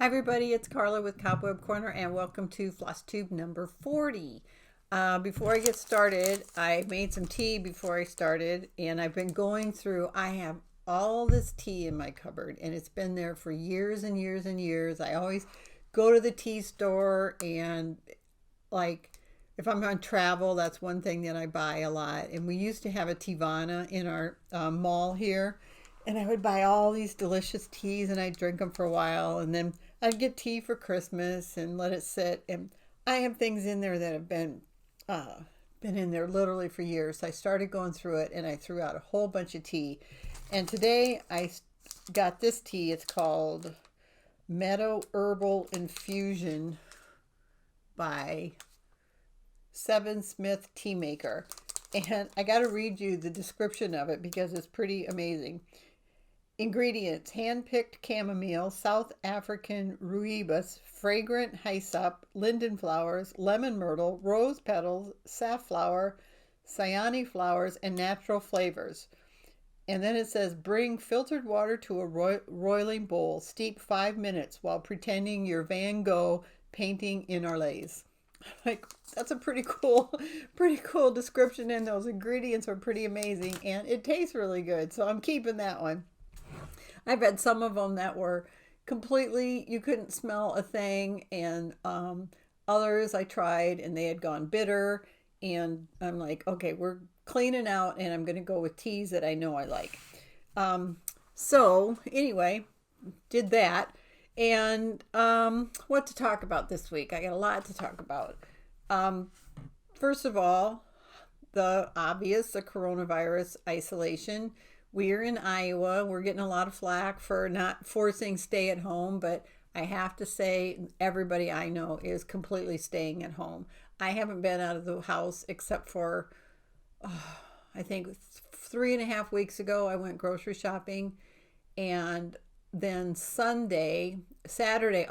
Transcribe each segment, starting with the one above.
Hi everybody, it's Carla with Cobweb Corner and welcome to FlossTube number 40. Before I get started, I made some tea before I started and I've been going through, I have all this tea in my cupboard and it's been there for years and years and years. I always go to the tea store and like if I'm on travel, that's one thing that I buy a lot. And we used to have a Tivana in our mall here, and I would buy all these delicious teas and I'd drink them for a while, and then I'd get tea for Christmas and let it sit. And I have things in there that have been in there literally for years. So I started going through it, and I threw out a whole bunch of tea. And today I got this tea. It's called Meadow Herbal Infusion by Seven Smith Tea Maker. And I got to read you the description of it because it's pretty amazing. Ingredients: hand-picked chamomile, South African rooibos, fragrant hyssop, linden flowers, lemon myrtle, rose petals, safflower, cyane flowers, and natural flavors. And then it says, bring filtered water to a roiling bowl. Steep 5 minutes while pretending you're Van Gogh painting in Orlays. Like, that's a pretty cool description, and those ingredients are pretty amazing, and it tastes really good. So I'm keeping that one. I've had some of them that were completely, you couldn't smell a thing, and others I tried and they had gone bitter. And I'm like, okay, we're cleaning out, and I'm going to go with teas that I know I like. So anyway, did that. And what to talk about this week? I got a lot to talk about. First of all, the obvious, the coronavirus isolation. We're in Iowa. We're getting a lot of flack for not forcing stay at home, but I have to say everybody I know is completely staying at home. I haven't been out of the house except for, I think 3.5 weeks ago, I went grocery shopping, and then all day Saturday,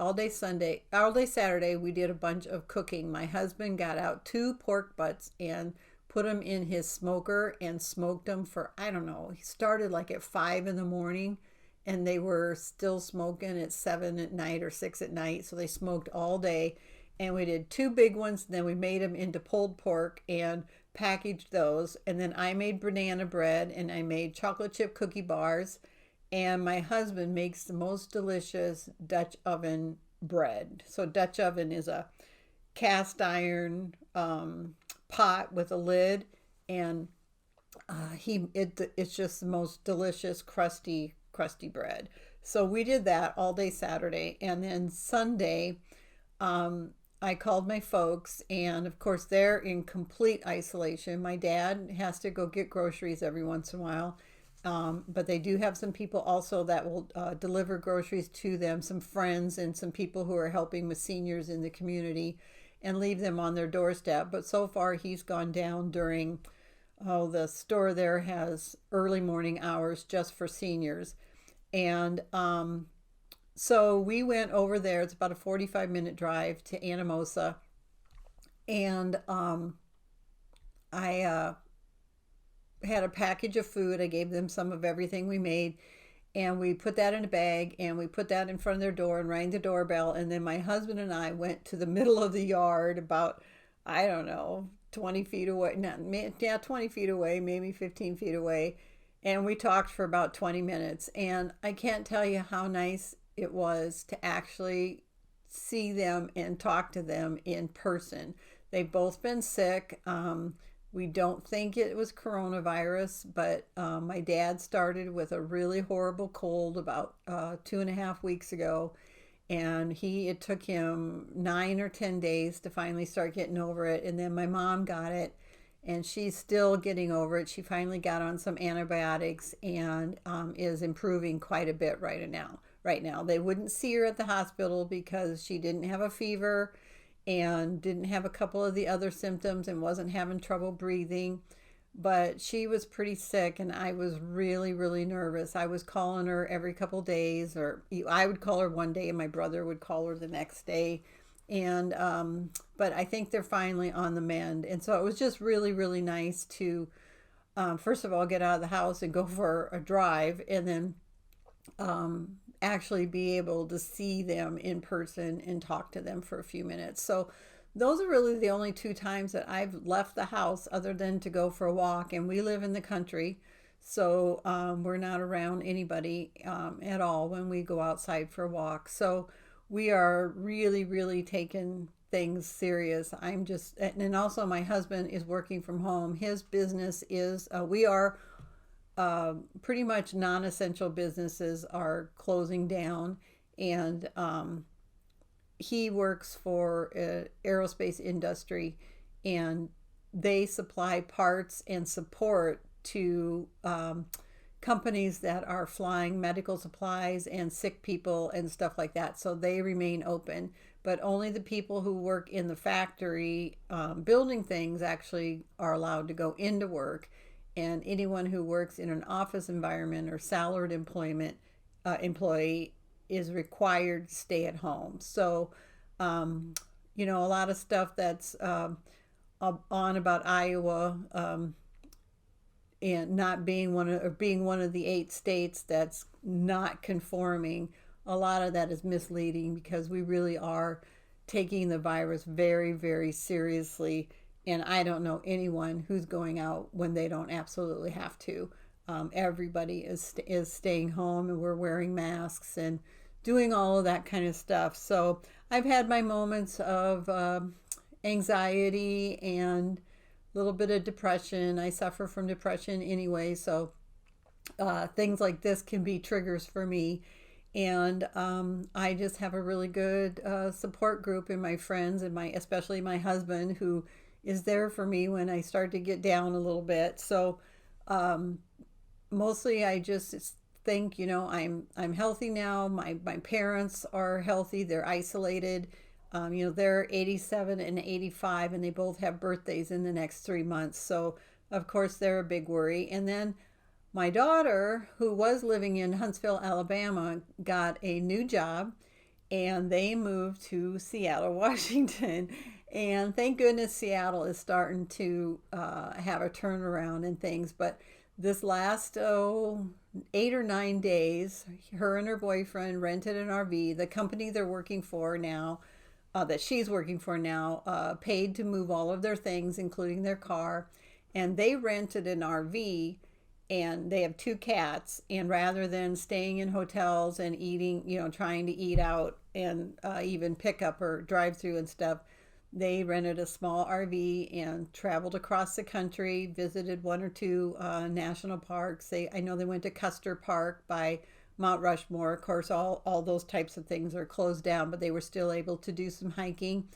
we did a bunch of cooking. My husband got out 2 pork butts and put them in his smoker and smoked them for, I don't know, he started like at 5 in the morning and they were still smoking at 7 at night or 6 at night. So they smoked all day, and we did 2 big ones. Then we made them into pulled pork and packaged those. And then I made banana bread and I made chocolate chip cookie bars. And my husband makes the most delicious Dutch oven bread. So Dutch oven is a cast iron pot with a lid, and it's just the most delicious crusty bread. So we did that all day Saturday, and then Sunday I called my folks, and of course they're in complete isolation. My dad has to go get groceries every once in a while. But they do have some people also that will deliver groceries to them, some friends and some people who are helping with seniors in the community, and leave them on their doorstep. But so far he's gone down during, the store there has early morning hours just for seniors. And so we went over there. It's about a 45-minute drive to Anamosa. And I had a package of food. I gave them some of everything we made, and we put that in a bag and we put that in front of their door and rang the doorbell. And then my husband and I went to the middle of the yard about, I don't know, 20 feet away, 20 feet away, maybe 15 feet away. And we talked for about 20 minutes. And I can't tell you how nice it was to actually see them and talk to them in person. They've both been sick. We don't think it was coronavirus, but my dad started with a really horrible cold about 2.5 weeks ago, and it took him 9 or 10 days to finally start getting over it. And then my mom got it, and she's still getting over it. She finally got on some antibiotics and is improving quite a bit right now. They wouldn't see her at the hospital because she didn't have a fever and didn't have a couple of the other symptoms and wasn't having trouble breathing. But she was pretty sick, and I was really, really nervous. I was calling her every couple days, or I would call her one day and my brother would call her the next day. And but I think they're finally on the mend. And so it was just really, really nice to first of all get out of the house and go for a drive, and then actually be able to see them in person and talk to them for a few minutes. So those are really the only 2 times that I've left the house other than to go for a walk. And we live in the country, so we're not around anybody at all when we go outside for a walk. So we are really, really taking things serious. I'm just, and also my husband is working from home. His business is, we are pretty much non-essential businesses are closing down, and he works for aerospace industry, and they supply parts and support to companies that are flying medical supplies and sick people and stuff like that. So they remain open, but only the people who work in the factory building things actually are allowed to go into work. And anyone who works in an office environment or salaried employee is required to stay at home. So, you know, a lot of stuff that's on about Iowa and not being being one of the 8 states that's not conforming. A lot of that is misleading, because we really are taking the virus very, very seriously. And I don't know anyone who's going out when they don't absolutely have to. Everybody is staying home, and we're wearing masks and doing all of that kind of stuff. So I've had my moments of anxiety and a little bit of depression. I suffer from depression anyway, so things like this can be triggers for me. And I just have a really good support group in my friends and especially my husband, who is there for me when I start to get down a little bit. So mostly I just think, you know, I'm healthy now. My parents are healthy. They're isolated. You know, they're 87 and 85, and they both have birthdays in the next 3 months. So of course they're a big worry. And then my daughter, who was living in Huntsville, Alabama, got a new job, and they moved to Seattle, Washington. And thank goodness Seattle is starting to have a turnaround and things. But this last 8 or 9 days, her and her boyfriend rented an RV. The company they're working for now, that she's working for now, paid to move all of their things, including their car. And they rented an RV, and they have 2 cats. And rather than staying in hotels and eating, you know, trying to eat out and even pick up or drive through and stuff, they rented a small RV and traveled across the country, visited 1 or 2 national parks. I know they went to Custer Park by Mount Rushmore. Of course, all those types of things are closed down, but they were still able to do some hiking.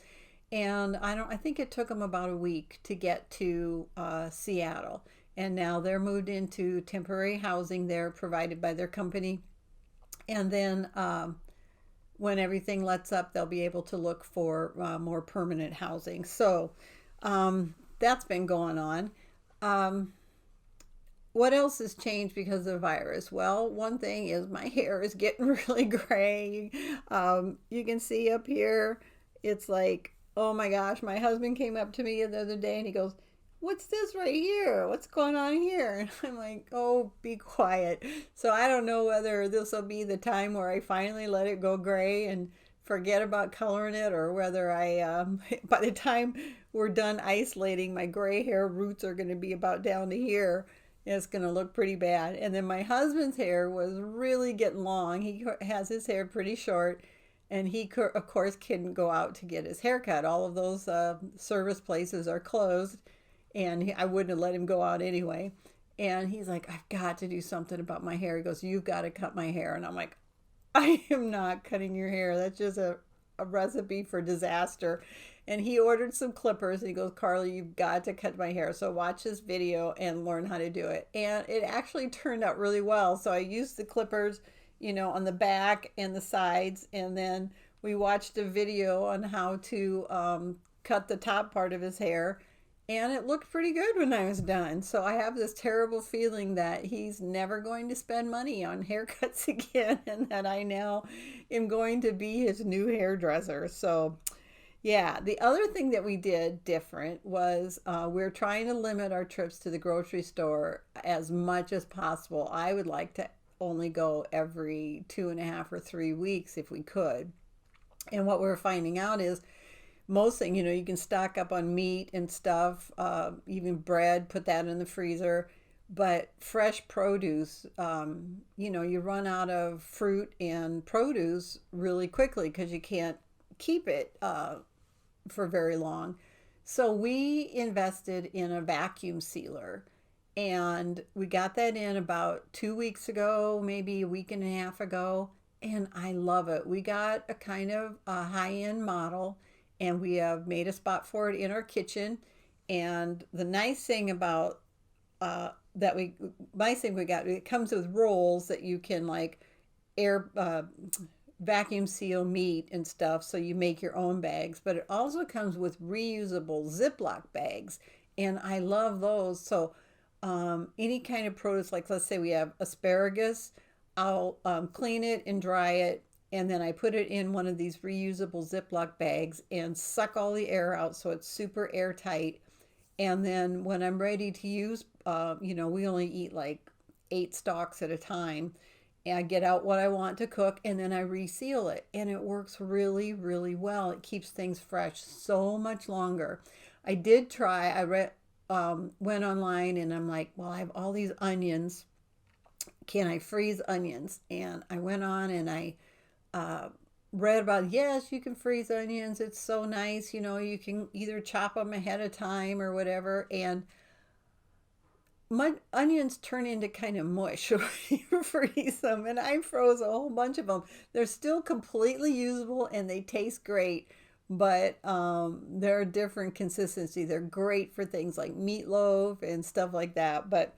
And I think it took them about a week to get to Seattle. And now they're moved into temporary housing there provided by their company. And then when everything lets up, they'll be able to look for more permanent housing. So that's been going on. What else has changed because of the virus? Well, one thing is my hair is getting really gray. You can see up here, it's like, oh my gosh, my husband came up to me the other day and he goes, "What's this right here? What's going on here?" And I'm like, oh, be quiet. So I don't know whether this will be the time where I finally let it go gray and forget about coloring it, or whether I, by the time we're done isolating, my gray hair roots are going to be about down to here. It's going to look pretty bad. And then my husband's hair was really getting long. He has his hair pretty short. And he, of course, couldn't go out to get his hair cut. All of those service places are closed. And I wouldn't have let him go out anyway. And he's like, "I've got to do something about my hair." He goes, "You've got to cut my hair." And I'm like, "I am not cutting your hair. That's just a recipe for disaster." And he ordered some clippers. And he goes, "Carla, you've got to cut my hair. So watch this video and learn how to do it." And it actually turned out really well. So I used the clippers, you know, on the back and the sides. And then we watched a video on how to cut the top part of his hair. And it looked pretty good when I was done. So I have this terrible feeling that he's never going to spend money on haircuts again, and that I now am going to be his new hairdresser. So yeah, the other thing that we did different was we're trying to limit our trips to the grocery store as much as possible. I would like to only go every 2.5 or 3 weeks if we could. And what we're finding out is most things, you know, you can stock up on meat and stuff, even bread, put that in the freezer. But fresh produce, you know, you run out of fruit and produce really quickly because you can't keep it for very long. So we invested in a vacuum sealer, and we got that in about 2 weeks ago, maybe a week and a half ago, and I love it. We got a kind of a high-end model, and we have made a spot for it in our kitchen. And the nice thing about nice thing we got, it comes with rolls that you can like air vacuum seal meat and stuff, so you make your own bags. But it also comes with reusable Ziploc bags, and I love those. So any kind of produce, like let's say we have asparagus, I'll clean it and dry it, and then I put it in one of these reusable Ziploc bags and suck all the air out so it's super airtight. And then when I'm ready to use, you know, we only eat like 8 stalks at a time. And I get out what I want to cook, and then I reseal it. And it works really, really well. It keeps things fresh so much longer. I did try, went online, and I'm like, well, I have all these onions. Can I freeze onions? And I went on and I read about, yes, you can freeze onions. It's so nice. You know, you can either chop them ahead of time or whatever. And onions turn into kind of mush when you freeze them. And I froze a whole bunch of them. They're still completely usable and they taste great. But they're a different consistency. They're great for things like meatloaf and stuff like that. But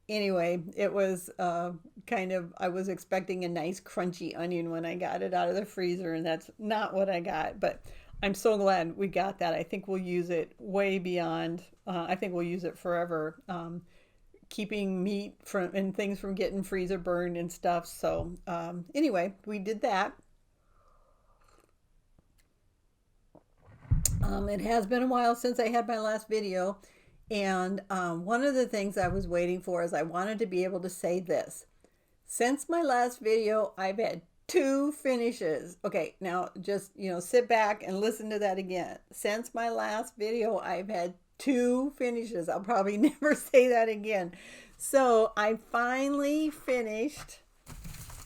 anyway, it was kind of, I was expecting a nice crunchy onion when I got it out of the freezer, and that's not what I got. But I'm so glad we got that. I think we'll use it way beyond, I think we'll use it forever, keeping meat and things from getting freezer burned and stuff. So anyway, we did that. It has been a while since I had my last video. And one of the things I was waiting for is I wanted to be able to say this. Since my last video, I've had 2 finishes. Okay, now just, you know, sit back and listen to that again. Since my last video, I've had 2 finishes. I'll probably never say that again. So I finally finished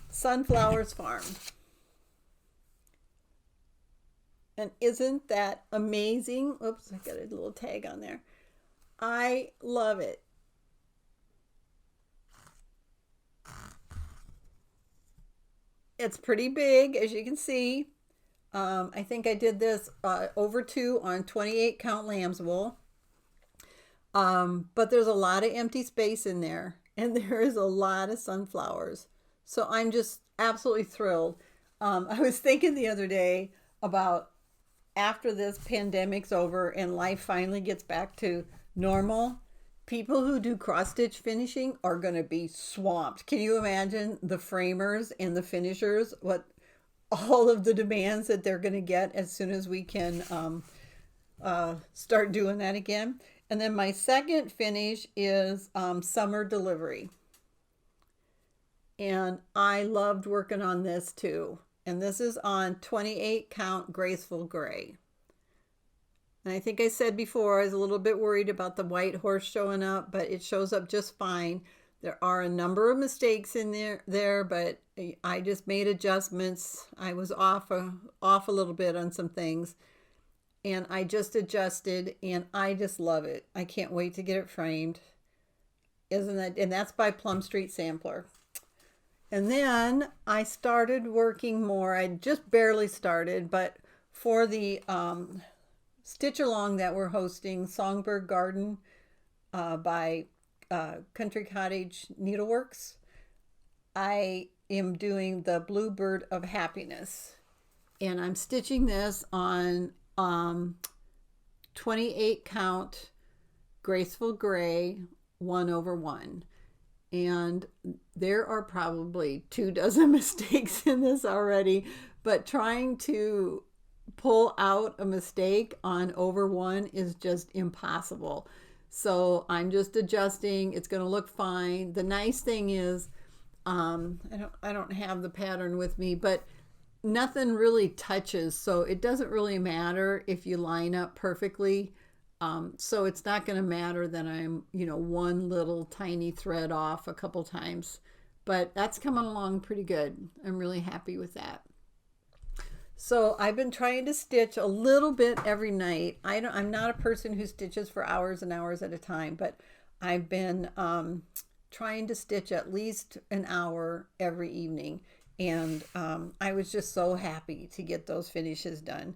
Sunflowers Farm. And isn't that amazing? Oops, I got a little tag on there. I love it. It's pretty big, as you can see. I think I did this over 2 on 28 count lamb's wool. But there's a lot of empty space in there, and there is a lot of sunflowers. So I'm just absolutely thrilled. I was thinking the other day about after this pandemic's over and life finally gets back to normal, people who do cross-stitch finishing are going to be swamped. Can you imagine the framers and the finishers, what all of the demands that they're going to get as soon as we can start doing that again? And then my second finish is summer delivery. And I loved working on this too. And this is on 28 count graceful gray. And I think I said before, I was a little bit worried about the white horse showing up, but it shows up just fine. There are a number of mistakes in there, but I just made adjustments. I was off a little bit on some things, and I just adjusted, and I just love it. I can't wait to get it framed. Isn't that? And that's by Plum Street Sampler. And then I started working more. I just barely started, but for the stitch along that we're hosting, Songbirds Garden by Country Cottage Needleworks, I am doing the Bluebird of Happiness, and I'm stitching this on 28 count graceful gray 1/1, and there are probably 24 mistakes in this already, but trying to pull out a mistake on over 1 is just impossible. So I'm just adjusting. It's going to look fine. The nice thing is I don't have the pattern with me, but nothing really touches, so it doesn't really matter if you line up perfectly. So it's not going to matter that I'm, one little tiny thread off a couple times, but that's coming along pretty good. I'm really happy with that. So I've been trying to stitch a little bit every night. I'm not a person who stitches for hours and hours at a time, but I've been trying to stitch at least an hour every evening. And I was just so happy to get those finishes done.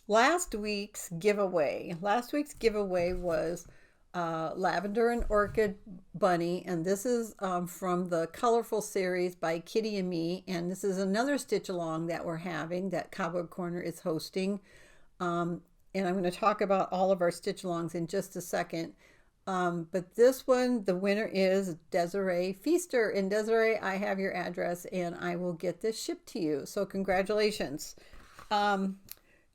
Last week's giveaway was Lavender and Orchid Bunny, and this is from the Colorful series by Kitty and me, and this is another stitch along that we're having that Cobweb Corner is hosting. And I'm going to talk about all of our stitch alongs in just a second. But this one, the winner is Desiree Feaster. And Desiree, I have your address and I will get this shipped to you. So congratulations.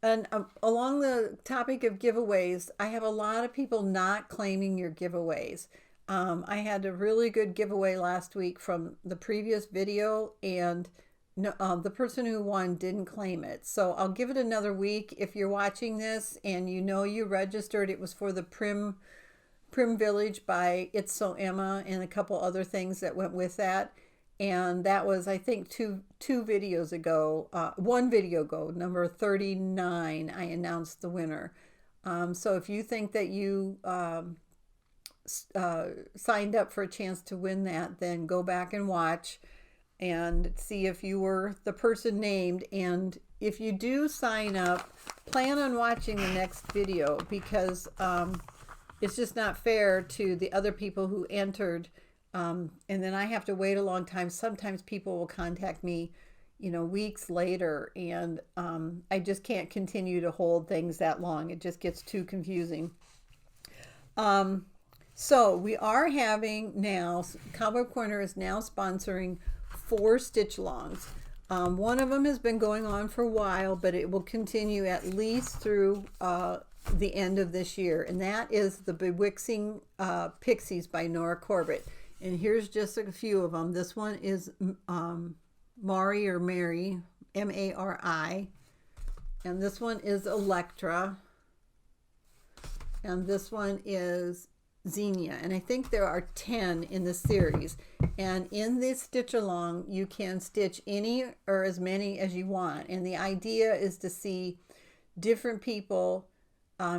And along the topic of giveaways, I have a lot of people not claiming your giveaways. I had a really good giveaway last week from the previous video, and no, the person who won didn't claim it. So I'll give it another week. If you're watching this and you registered, it was for the Prim Village by It's So Emma and a couple other things that went with that. And that was, I think, two videos ago, one video ago, number 39, I announced the winner. So if you think that you signed up for a chance to win that, then go back and watch and see if you were the person named. And if you do sign up, plan on watching the next video, because it's just not fair to the other people who entered. And then I have to wait a long time. Sometimes people will contact me, weeks later, and I just can't continue to hold things that long. It just gets too confusing. So we are having now, Cobweb Corner is now sponsoring 4 stitch alongs. One of them has been going on for a while, but it will continue at least through the end of this year. And that is the Bewixing Pixies by Nora Corbett. And here's just a few of them. This one is Mari or Mary, M-A-R-I. And this one is Electra. And this one is Xenia. And I think there are 10 in the series. And in this stitch along, you can stitch any or as many as you want. And the idea is to see different people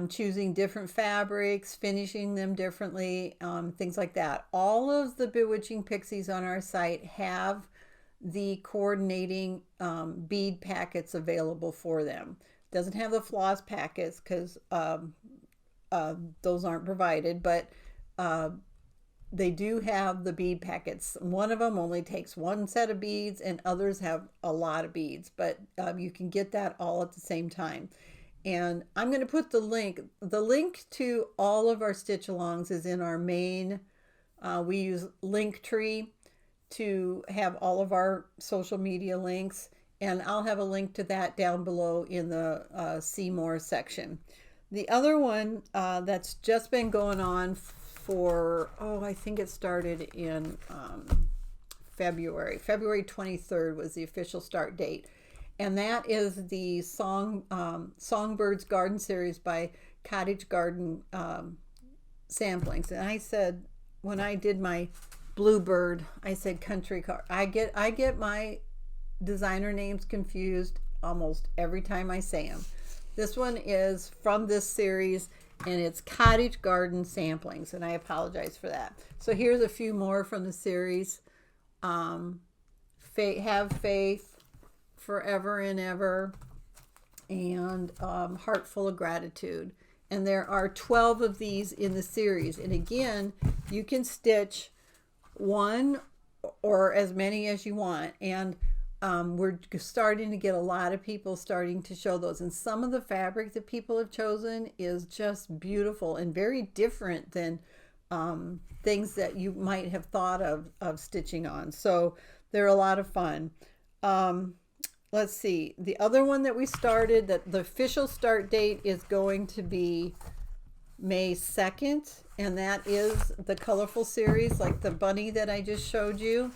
choosing different fabrics, finishing them differently, things like that. All of the Bewitching Pixies on our site have the coordinating bead packets available for them. Doesn't have the floss packets because those aren't provided, but they do have the bead packets. One of them only takes one set of beads and others have a lot of beads, but you can get that all at the same time. And I'm going to put the link to all of our stitch alongs is in our main, we use Linktree to have all of our social media links, and I'll have a link to that down below in the See More section. The other one that's just been going on for, I think it started in February 23rd was the official start date. And that is the Songbirds Garden series by Cottage Garden samplings. And I said, when I did my Bluebird, I said Country Car. I get my designer names confused almost every time I say them. This one is from this series, and it's Cottage Garden samplings, and I apologize for that. So here's a few more from the series. Have Faith, Forever and Ever, and Heart Full of Gratitude. And there are 12 of these in the series. And again, you can stitch one or as many as you want. And we're starting to get a lot of people starting to show those. And some of the fabric that people have chosen is just beautiful and very different than things that you might have thought of stitching on. So they're a lot of fun. Let's see, the other one that we started, that the official start date is going to be May 2nd, and that is the colorful series, like the bunny that I just showed you.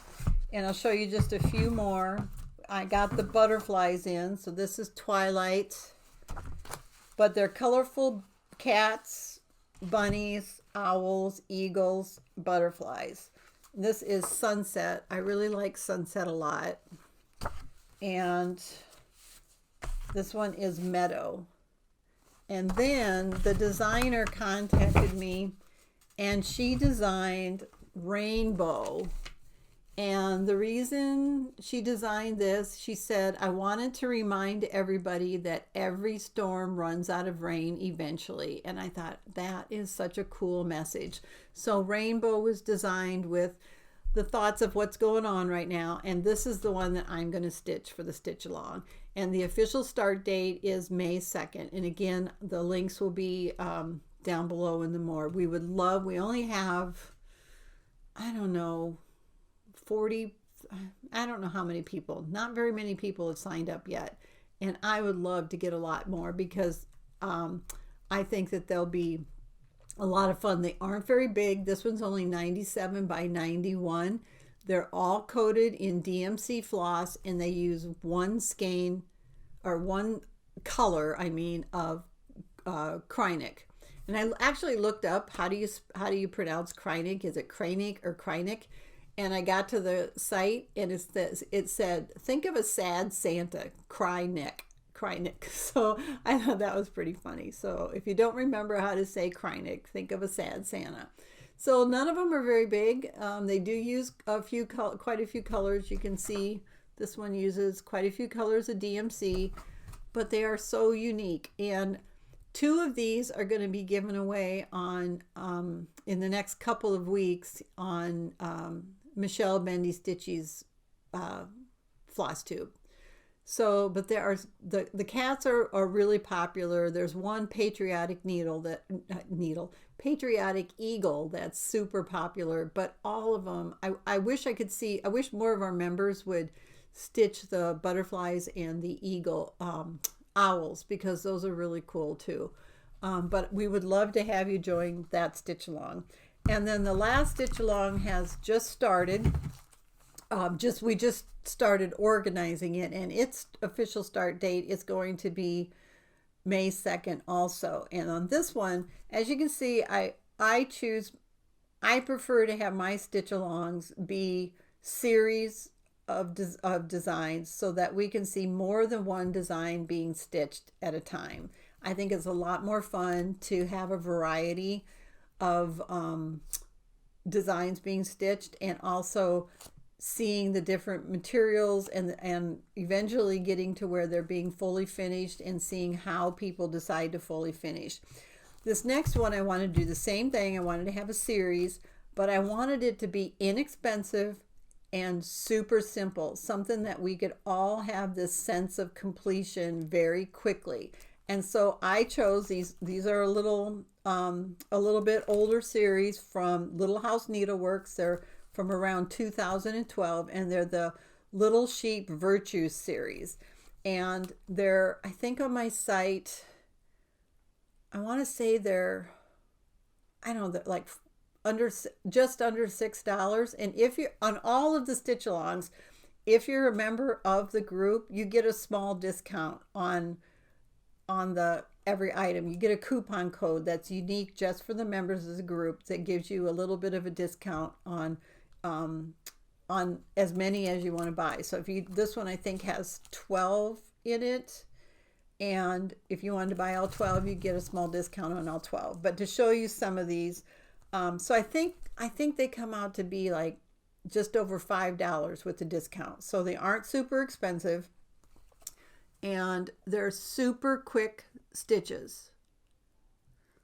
And I'll show you just a few more. I got the butterflies in, so this is Twilight, but they're colorful cats, bunnies, owls, eagles, butterflies. This is Sunset. I really like Sunset a lot. And this one is Meadow. And then the designer contacted me and she designed Rainbow. And the reason she designed this, she said, I wanted to remind everybody that every storm runs out of rain eventually. And I thought that is such a cool message. So Rainbow was designed with the thoughts of what's going on right now. And this is the one that I'm going to stitch for the stitch along. And the official start date is May 2nd. And again, the links will be down below in the more. We would love, we only have, I don't know, 40, I don't know how many people, not very many people have signed up yet. And I would love to get a lot more because I think that they'll be a lot of fun. They aren't very big. This one's only 97 by 91. They're all coated in DMC floss and they use one skein or one color, I mean, of Krynic. And I actually looked up how do you pronounce Krynic? Is it Krynic or Krynic? And I got to the site and it said, think of a sad Santa, Krynic. So I thought that was pretty funny. So if you don't remember how to say Krynic, think of a sad Santa. So none of them are very big. They do use quite a few colors. You can see this one uses quite a few colors of DMC, but they are so unique. And 2 of these are going to be given away on in the next couple of weeks on Michelle Bendy Stitchy's FlossTube. So, but there are the cats are really popular. There's one patriotic patriotic eagle that's super popular, but all of them, I wish more of our members would stitch the butterflies and the eagle owls because those are really cool too. But we would love to have you join that stitch along. And then the last stitch along has just started. We just started organizing it, and its official start date is going to be May 2nd also. And on this one, as you can see, I prefer to have my stitch alongs be series of designs so that we can see more than one design being stitched at a time. I think it's a lot more fun to have a variety of designs being stitched, and also seeing the different materials and eventually getting to where they're being fully finished and seeing how people decide to fully finish. This next one, I want to do the same thing. I wanted to have a series, but I wanted it to be inexpensive and super simple, something that we could all have this sense of completion very quickly. And so I chose these are a little bit older series from Little House Needleworks. They're from around 2012, and they're the Little Sheep Virtue series. And they're, I think on my site, I want to say they're, I don't know, like just under $6. And if you're on all of the stitch alongs, if you're a member of the group, you get a small discount on the every item. You get a coupon code that's unique just for the members of the group that gives you a little bit of a discount on as many as you want to buy. So if this one I think has 12 in it, and if you wanted to buy all 12, you get a small discount on all 12. But to show you some of these, so I think they come out to be like just over $5 with the discount. So they aren't super expensive, and they're super quick stitches.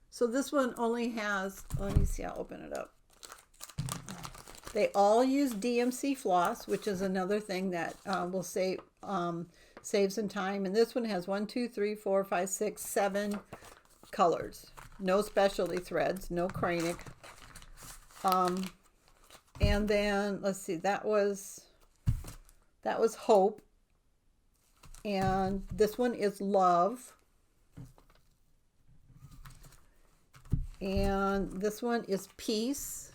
So this one only has, let me see, I'll open it up. They all use DMC floss, which is another thing that will save some time. And this one has 1, 2, 3, 4, 5, 6, 7 colors. No specialty threads, no Krynic. And then let's see, that was Hope. And this one is Love. And this one is peace.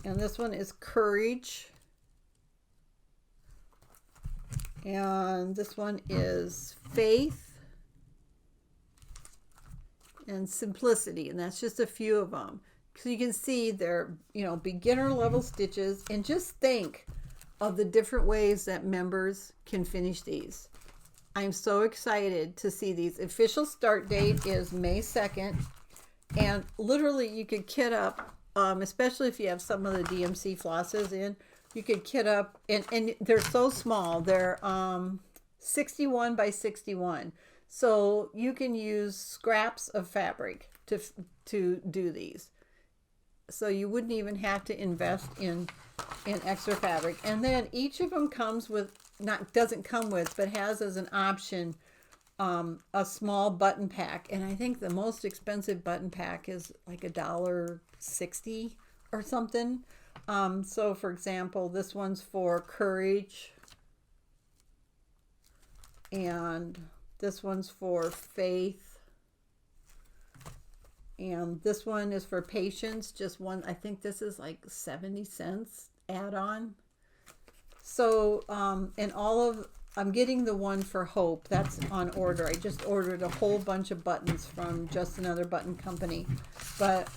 And this one is courage. And this one is faith and simplicity. And that's just a few of them. So you can see they're, beginner level stitches. And just think of the different ways that members can finish these. I'm so excited to see these. Official start date is May 2nd. And literally you could kit up, especially if you have some of the DMC flosses in, you could kit up, and they're so small. They're 61 by 61. So you can use scraps of fabric to do these. So you wouldn't even have to invest in extra fabric. And then each of them comes with, doesn't come with, but has as an option a small button pack. And I think the most expensive button pack is like $1.60 or something. So for example, this one's for courage, and this one's for faith, and this one is for patience, just one. I think this is like 70 cents add-on. So and I'm getting the one for hope. That's on order. I just ordered a whole bunch of buttons from Just Another Button Company. But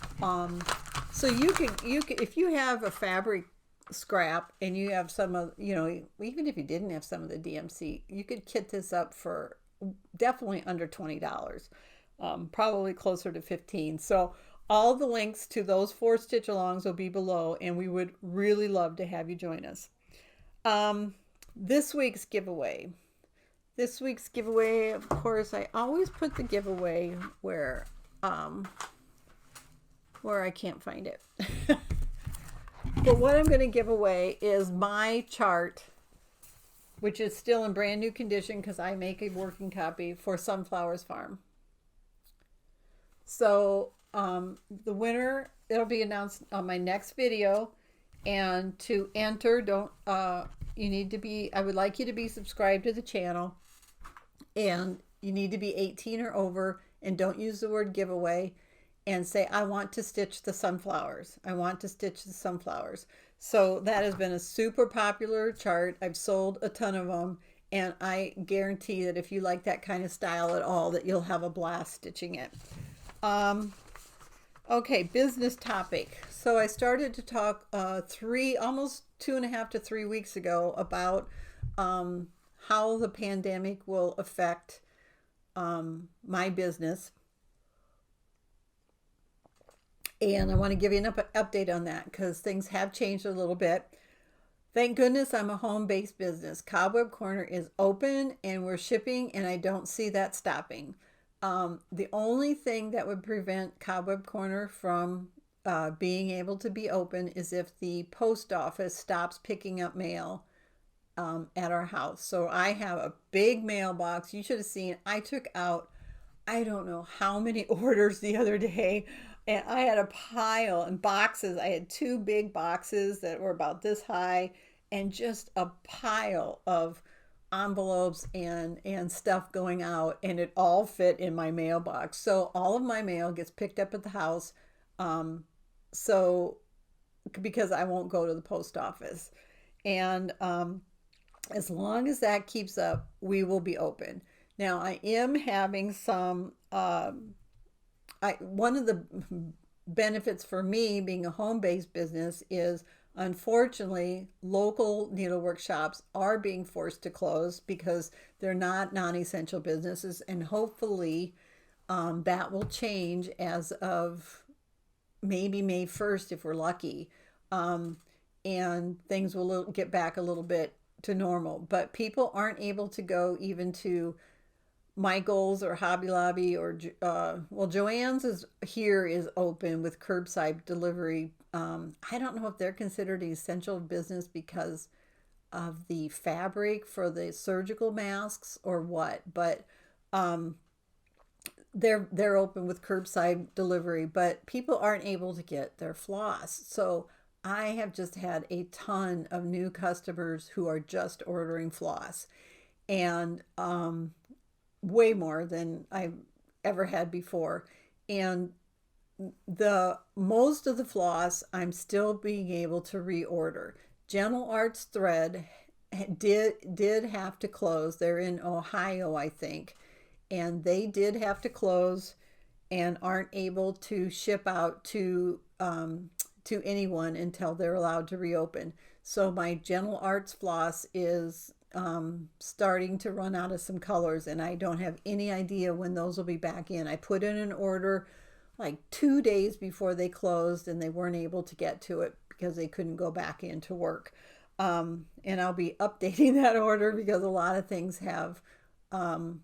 so you can if you have a fabric scrap and you have some of, even if you didn't have some of the DMC, you could kit this up for definitely under $20, probably closer to 15. So all the links to those 4 stitch alongs will be below, and we would really love to have you join us. This week's giveaway. Of course, I always put the giveaway where I can't find it. But what I'm going to give away is my chart, which is still in brand new condition because I make a working copy for Sunflowers Farm. So the winner, it'll be announced on my next video. And to enter, you need to be, I would like you to be subscribed to the channel, and you need to be 18 or over, and don't use the word giveaway, and say, I want to stitch the sunflowers. I want to stitch the sunflowers. So that has been a super popular chart. I've sold a ton of them, and I guarantee that if you like that kind of style at all, that you'll have a blast stitching it. Okay, business topic. So I started to talk almost 2.5 to 3 weeks ago about how the pandemic will affect my business. And I want to give you an update on that because things have changed a little bit. Thank goodness I'm a home-based business. Cobweb Corner is open and we're shipping, and I don't see that stopping. The only thing that would prevent Cobweb Corner from being able to be open is if the post office stops picking up mail at our house. So I have a big mailbox. You should have seen, I took out, I don't know how many orders the other day. And I had a pile and boxes. I had 2 big boxes that were about this high, and just a pile of envelopes and stuff going out, and it all fit in my mailbox. So all of my mail gets picked up at the house. So because I won't go to the post office. And as long as that keeps up, we will be open. Now I am having some one of the benefits for me being a home-based business is, unfortunately, local needlework shops are being forced to close because they're not non-essential businesses, and hopefully that will change as of maybe May 1st if we're lucky, and things will get back a little bit to normal. But people aren't able to go even to Michael's or Hobby Lobby or Joann's is open with curbside delivery. I don't know if they're considered an essential business because of the fabric for the surgical masks or what, but they're open with curbside delivery, but people aren't able to get their floss. So I have just had a ton of new customers who are just ordering floss, and way more than I've ever had before. And the most of the floss I'm still being able to reorder. Gentle Arts Thread did have to close. They're in Ohio, I think, and they did have to close and aren't able to ship out to anyone until they're allowed to reopen. So my Gentle Arts floss is starting to run out of some colors, and I don't have any idea when those will be back in. I put in an order like 2 days before they closed, and they weren't able to get to it because they couldn't go back into work. And I'll be updating that order because a lot of things have run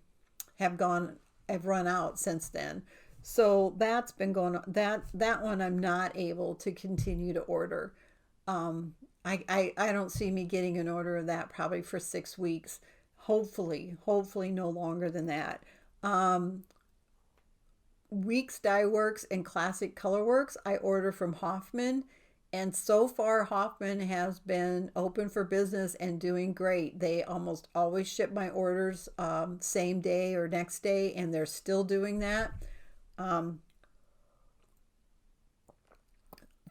out since then. So that's been going on. That one I'm not able to continue to order. I don't see me getting an order of that probably for 6 weeks. Hopefully no longer than that. Weeks Dye Works and Classic Color Works I order from Hoffman, and so far Hoffman has been open for business and doing great. They almost always ship my orders same day or next day, and they're still doing that.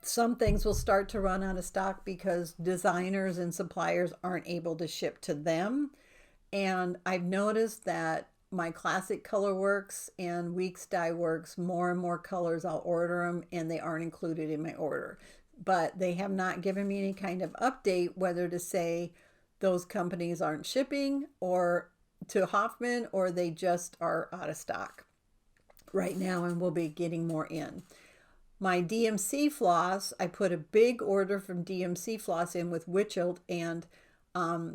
Some things will start to run out of stock because designers and suppliers aren't able to ship to them. And I've noticed that my Classic Color Works and Weeks Dye Works, more and more colors I'll order them and they aren't included in my order. But they have not given me any kind of update whether to say those companies aren't shipping or to Hoffman, or they just are out of stock right now and we'll be getting more in. My DMC floss, I put a big order from DMC floss in with Witchelt, and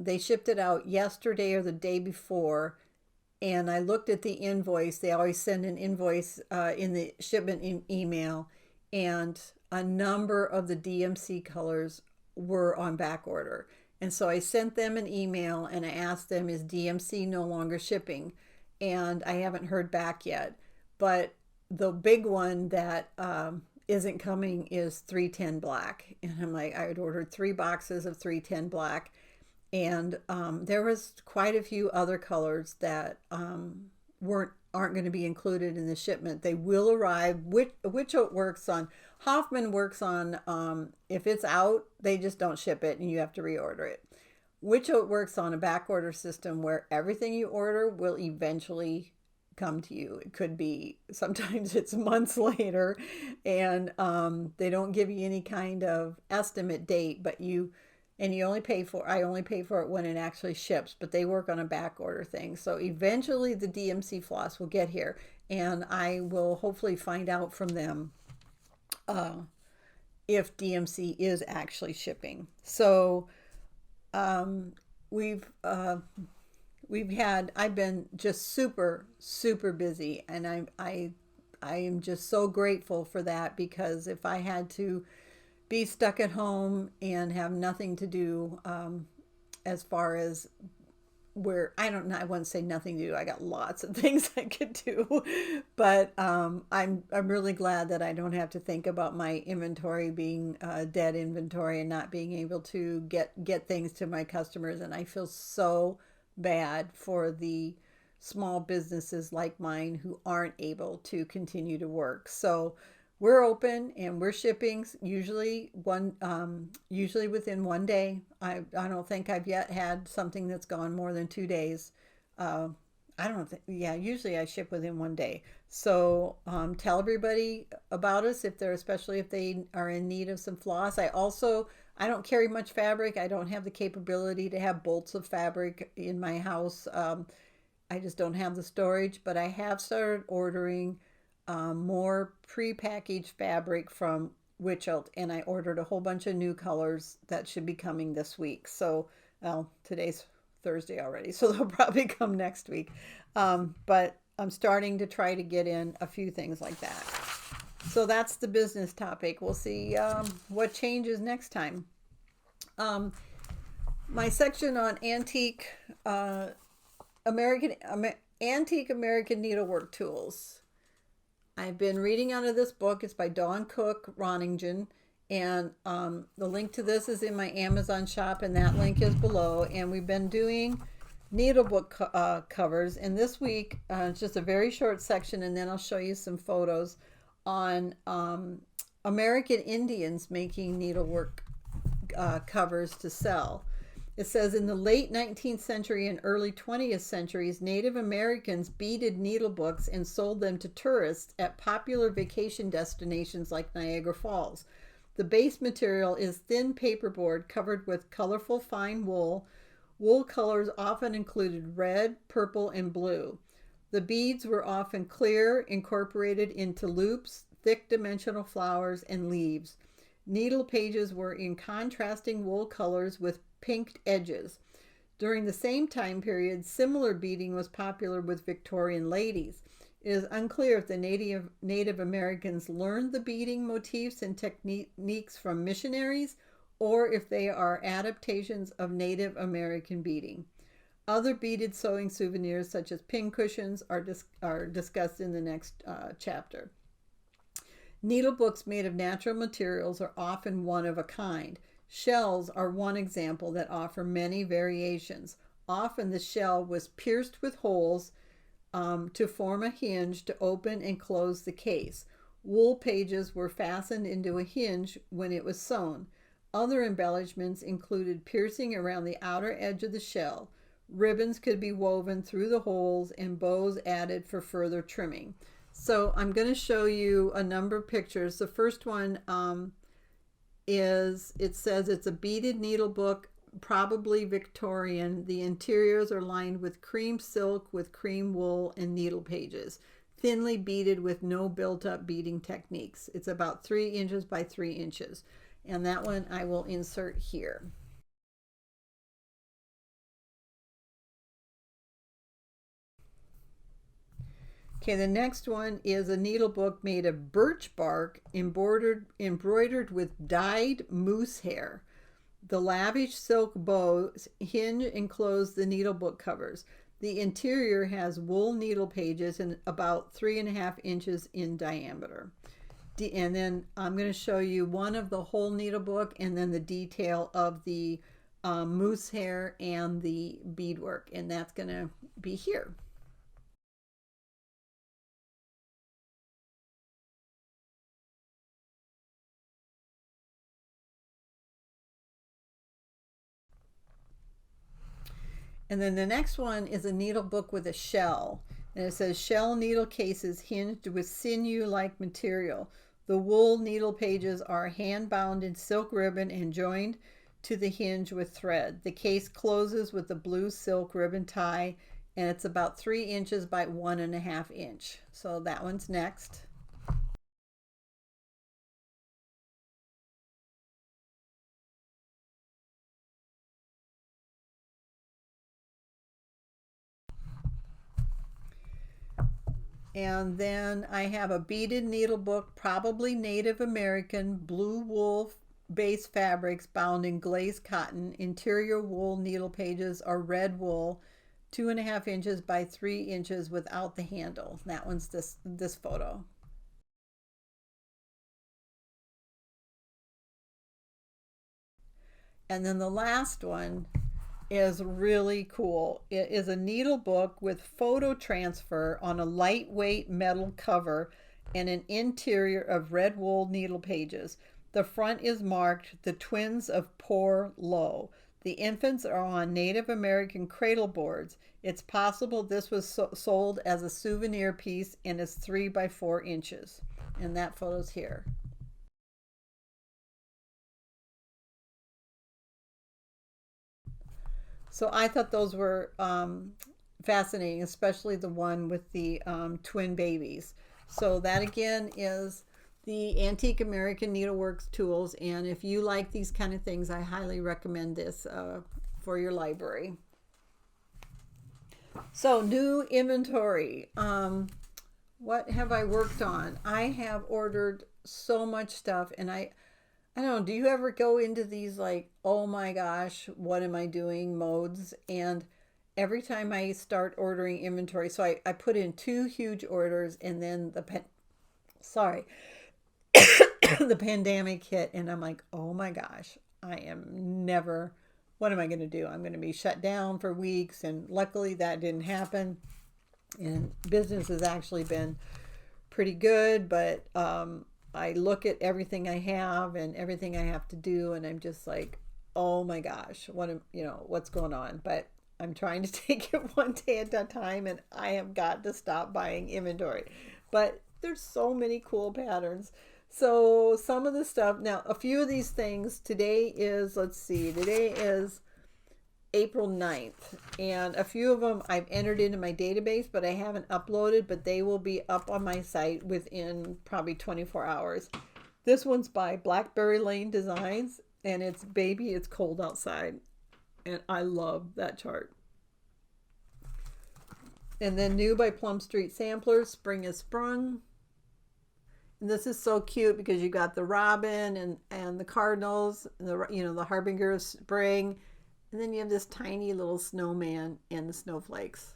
they shipped it out yesterday or the day before. And I looked at the invoice. They always send an invoice in the shipment email, and a number of the DMC colors were on back order. And so I sent them an email and I asked them, is DMC no longer shipping? And I haven't heard back yet. But the big one that isn't coming is 310 black. And I'm like, I had ordered 3 boxes of 310 black. And there was quite a few other colors that aren't going to be included in the shipment. They will arrive. Witchelt works on, Hoffman works on, if it's out, they just don't ship it and you have to reorder it. Witchelt works on a back order system where everything you order will eventually come to you. It could be, sometimes it's months later, and they don't give you any kind of estimate date, but I only pay for it when it actually ships, but they work on a back order thing. So eventually the DMC floss will get here, and I will hopefully find out from them if DMC is actually shipping. So I've been just super busy, and I am just so grateful for that, because if I had to be stuck at home and have nothing to do, as far as where, I wouldn't say nothing to do. I got lots of things I could do, but I'm really glad that I don't have to think about my inventory being dead inventory and not being able to get things to my customers. And I feel so bad for the small businesses like mine who aren't able to continue to work. So we're open and we're shipping usually within 1 day. I don't think I've yet had something that's gone more than 2 days. Usually I ship within 1 day. So tell everybody about us, especially if they are in need of some floss. I don't carry much fabric. I don't have the capability to have bolts of fabric in my house. I just don't have the storage, but I have started ordering more pre-packaged fabric from Witchelt, and I ordered a whole bunch of new colors that should be coming this week. So, today's Thursday already, so they'll probably come next week. But I'm starting to try to get in a few things like that. So that's the business topic. We'll see what changes next time. My section on antique American needlework tools. I've been reading out of this book. It's by Dawn Cook Roningen, and the link to this is in my Amazon shop, and that link is below. And we've been doing needlebook covers. And this week, it's just a very short section, and then I'll show you some photos on American Indians making needlework covers to sell. It says in the late 19th century and early 20th centuries, Native Americans beaded needlebooks and sold them to tourists at popular vacation destinations like Niagara Falls. The base material is thin paperboard covered with colorful fine wool. Wool colors often included red, purple, and blue. The beads were often clear, incorporated into loops, thick dimensional flowers, and leaves. Needle pages were in contrasting wool colors with pinked edges. During the same time period, similar beading was popular with Victorian ladies. It is unclear if the Native Americans learned the beading motifs and techniques from missionaries, or if they are adaptations of Native American beading. Other beaded sewing souvenirs, such as pin cushions, are discussed in the next chapter. Needlebooks made of natural materials are often one of a kind. Shells are one example that offer many variations. Often the shell was pierced with holes to form a hinge to open and close the case. Wool pages were fastened into a hinge when it was sewn. Other embellishments included piercing around the outer edge of the shell. Ribbons could be woven through the holes and bows added for further trimming. So I'm going to show you a number of pictures. The first one it says it's a beaded needle book, probably Victorian. The interiors are lined with cream silk with cream wool and needle pages, thinly beaded with no built-up beading techniques. It's about 3 inches by 3 inches. And that one I will insert here. Okay, the next one is a needle book made of birch bark embroidered with dyed moose hair. The lavish silk bows hinge and close the needle book covers. The interior has wool needle pages and about 3.5 inches in diameter. And then I'm going to show you one of the whole needle book and then the detail of the moose hair and the beadwork, and that's going to be here. And then the next one is a needle book with a shell. And it says shell needle cases hinged with sinew-like material. The wool needle pages are hand-bound in silk ribbon and joined to the hinge with thread. The case closes with a blue silk ribbon tie, and it's about 3 inches by 1.5 inch. So that one's next. And then I have a beaded needle book, probably Native American, blue wool base fabrics bound in glazed cotton. Interior wool needle pages are red wool, 2.5 inches by 3 inches without the handle. That one's this photo. And then the last one is really cool. It is a needle book with photo transfer on a lightweight metal cover and an interior of red wool needle pages. The front is marked "The Twins of Poor Low." The infants are on Native American cradle boards. It's possible this was sold as a souvenir piece and is 3 by 4 inches. And that photo's here. So I thought those were fascinating, especially the one with the twin babies. So that again is the Antique American Needleworks tools. And if you like these kind of things, I highly recommend this for your library. So new inventory. What have I worked on? I have ordered so much stuff, and I don't know, do you ever go into these like, oh my gosh, what am I doing modes? And every time I start ordering inventory, so I put in 2 huge orders, and then the the pandemic hit, and I'm like, oh my gosh, I am never what am I going to do? I'm going to be shut down for weeks, and luckily that didn't happen. And business has actually been pretty good, but I look at everything I have and everything I have to do, and I'm just like, oh my gosh, what's going on? But I'm trying to take it one day at a time, and I have got to stop buying inventory. But there's so many cool patterns. So some of the stuff, now a few of these things, today is, let's see, today is April 9th, and a few of them I've entered into my database, but I haven't uploaded, but they will be up on my site within probably 24 hours. This one's by Blackberry Lane Designs, and it's Baby, It's Cold Outside, and I love that chart. And then new by Plum Street Samplers, Spring Has Sprung. And this is so cute because you got the robin and the cardinals, the harbinger of spring. And then you have this tiny little snowman and the snowflakes.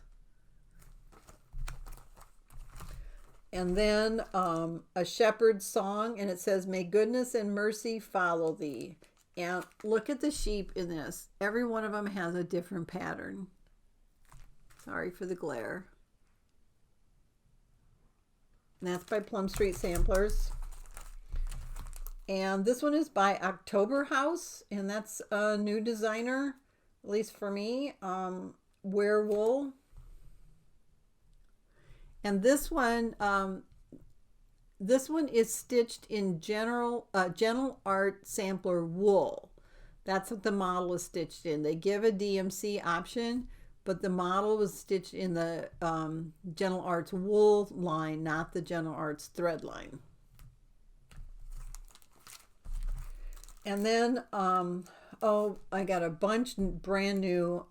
And then a shepherd's song, and it says, may goodness and mercy follow thee. And look at the sheep in this. Every one of them has a different pattern. Sorry for the glare. And that's by Plum Street Samplers. And this one is by October House, and that's a new designer, at least for me, Werewool. And this one is stitched in Gentle Art Sampler wool. That's what the model is stitched in. They give a DMC option, but the model was stitched in the Gentle Arts wool line, not the Gentle Arts thread line. And then, I got a bunch brand new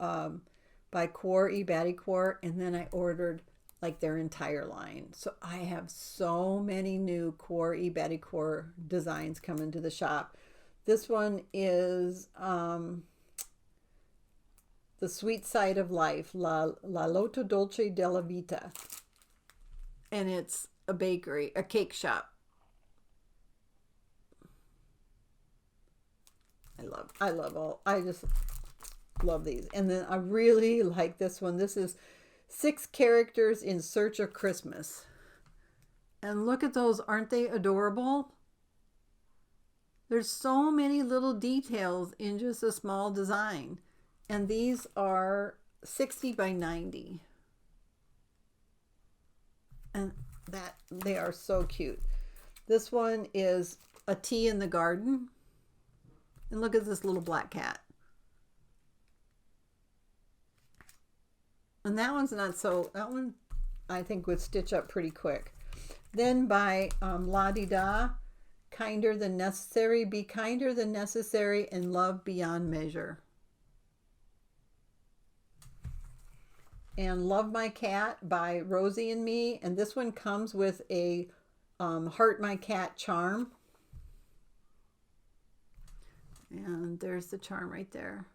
by Core eBatty Core, and then I ordered like their entire line. So I have so many new Core eBatty Core designs coming to the shop. This one is The Sweet Side of Life, La Loto Dolce della Vita. And it's a bakery, a cake shop. I just love these. And then I really like this one. This is 6 Characters in Search of Christmas. And look at those. Aren't they adorable? There's so many little details in just a small design. And these are 60 by 90. And they are so cute. This one is A Tea in the Garden. And look at this little black cat. And that one's not so, that one I think would stitch up pretty quick. Then by La Di Da, Kinder Than Necessary, Be Kinder Than Necessary, and Love Beyond Measure. And Love My Cat by Rosie and Me. And this one comes with a Heart My Cat charm. And there's the charm right there.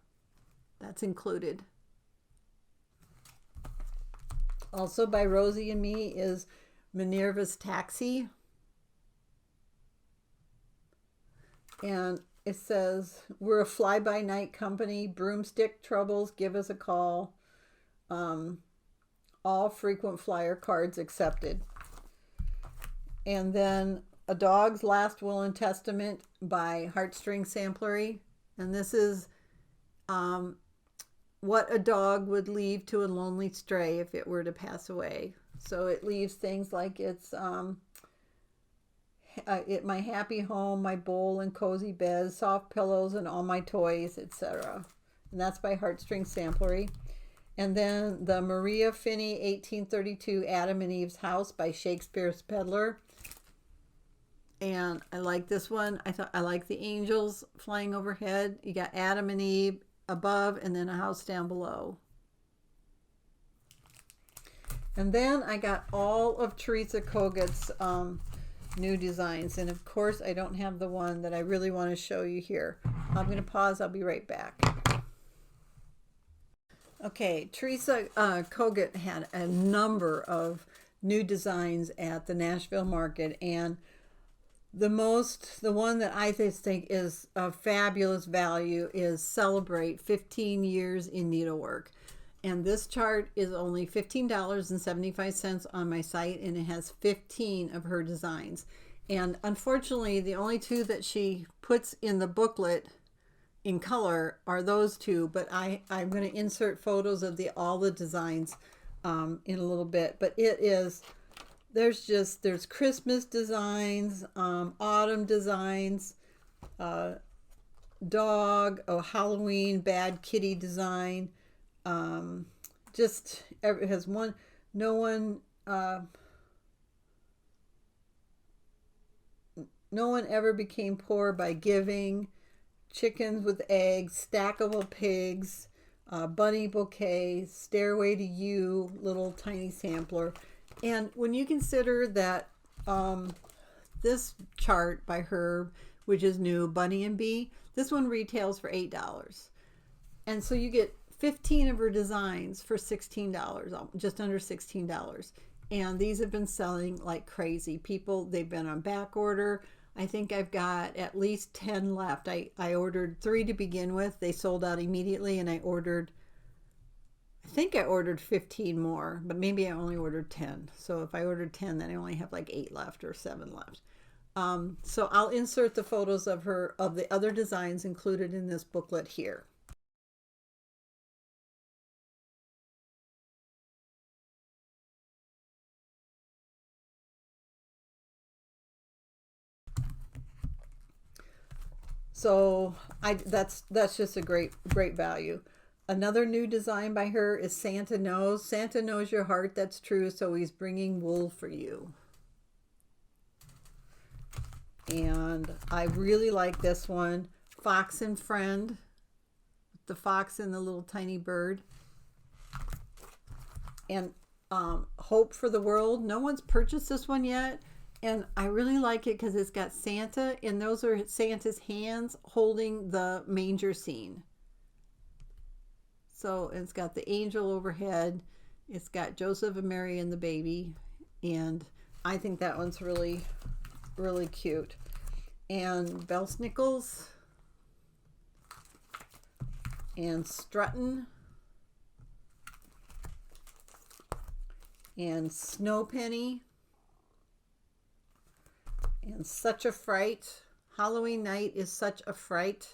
That's included. Also by Rosie and Me is Minerva's Taxi. And it says, we're a fly-by-night company. Broomstick troubles, give us a call. All frequent flyer cards accepted. And then A Dog's Last Will and Testament by Heartstring Samplery. And this is what a dog would leave to a lonely stray if it were to pass away. So it leaves things like it's my happy home, my bowl and cozy bed, soft pillows and all my toys, etc. And that's by Heartstring Samplery. And then the Maria Finney 1832 Adam and Eve's House by Shakespeare's Peddler. And I like this one. I like the angels flying overhead. You got Adam and Eve above and then a house down below. And then I got all of Theresa Cogan's new designs. And of course, I don't have the one that I really want to show you here. I'm going to pause. I'll be right back. Okay, Theresa Cogan had a number of new designs at the Nashville market, and The one that I just think is a fabulous value is Celebrate 15 Years in Needlework. And this chart is only $15.75 on my site, and it has 15 of her designs. And unfortunately, the only two that she puts in the booklet in color are those two, but I'm going to insert photos of all the designs in a little bit. But it is, there's Christmas designs, autumn designs, dog, Halloween, bad kitty design. Just it has one, no one ever became poor by giving, chickens with eggs, stackable pigs, bunny bouquet, stairway to you, little tiny sampler. And when you consider that this chart by her, which is new, Bunny and Bee, this one retails for $8. And so you get 15 of her designs for $16, just under $16. And these have been selling like crazy. They've been on back order. I think I've got at least 10 left. I ordered 3 to begin with. They sold out immediately, and I think I ordered 15 more, but maybe I only ordered 10. So if I ordered 10, then I only have like 8 left or 7 left. So I'll insert the photos of the other designs included in this booklet here. So that's just a great value. Another new design by her is Santa Knows. Santa knows your heart, that's true, so he's bringing wool for you. And I really like this one, Fox and Friend, the fox and the little tiny bird. And Hope for the World. No one's purchased this one yet. And I really like it because it's got Santa, and those are Santa's hands holding the manger scene. So it's got the angel overhead. It's got Joseph and Mary and the baby. And I think that one's really, really cute. And Belsnickles and Struttin' and Snowpenny. And Such a Fright. Halloween Night is Such a Fright.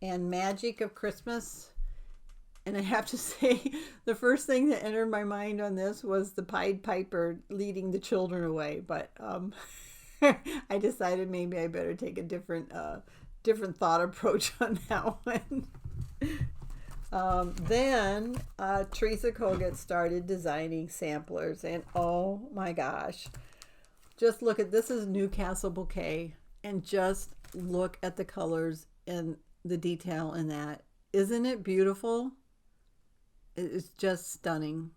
And Magic of Christmas. And I have to say, the first thing that entered my mind on this was the Pied Piper leading the children away. But I decided maybe I better take a different thought approach on that one. Then Theresa Cogan started designing samplers. And oh my gosh. Just look at, this is Newcastle Bouquet, and just look at the colors and the detail in that. Isn't it beautiful? It's just stunning.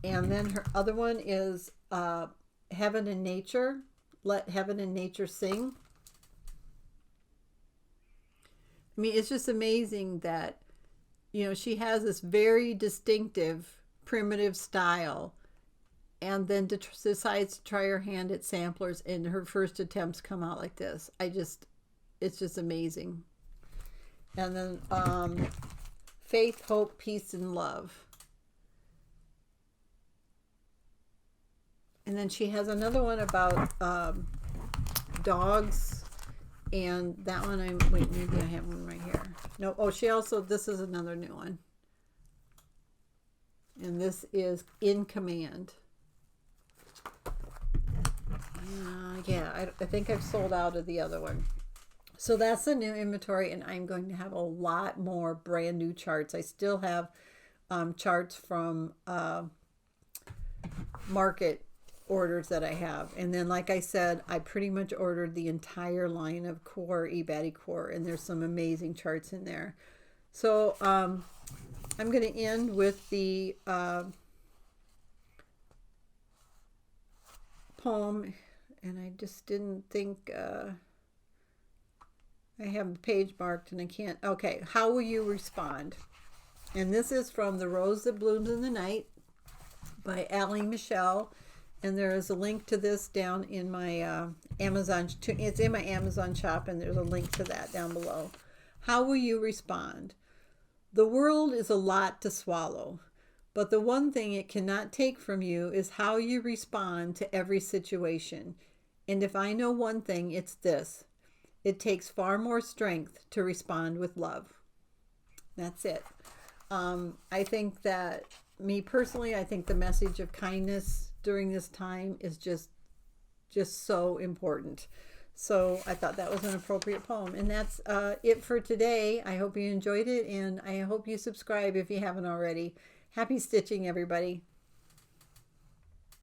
And then her other one is Heaven and Nature. Let Heaven and Nature Sing. I mean, it's just amazing that, you know, she has this very distinctive primitive style, and then decides to try her hand at samplers, and her first attempts come out like this. It's just amazing. And then Faith, Hope, Peace, and Love. And then she has another one about dogs, and that one wait, maybe I have one right here. No, oh, this is another new one. And this is In Command. Yeah, I think I've sold out of the other one. So that's the new inventory, and I'm going to have a lot more brand new charts. I still have charts from market orders that I have. And then, like I said, I pretty much ordered the entire line of core, eBaddie core, and there's some amazing charts in there. So I'm going to end with the poem, and I just didn't think I have the page marked and I can't. Okay, How Will You Respond? And this is from The Rose That Blooms in the Night by Allie Michelle, And there is a link to this down in my Amazon. It's in my Amazon shop, and there's a link to that down below. How will you respond? The world is a lot to swallow, but the one thing it cannot take from you is how you respond to every situation. And if I know one thing, it's this: it takes far more strength to respond with love. That's it. I think that, me personally, I think the message of kindness during this time is just so important. So I thought that was an appropriate poem. And that's it for today. I hope you enjoyed it, and I hope you subscribe if you haven't already. Happy stitching, everybody.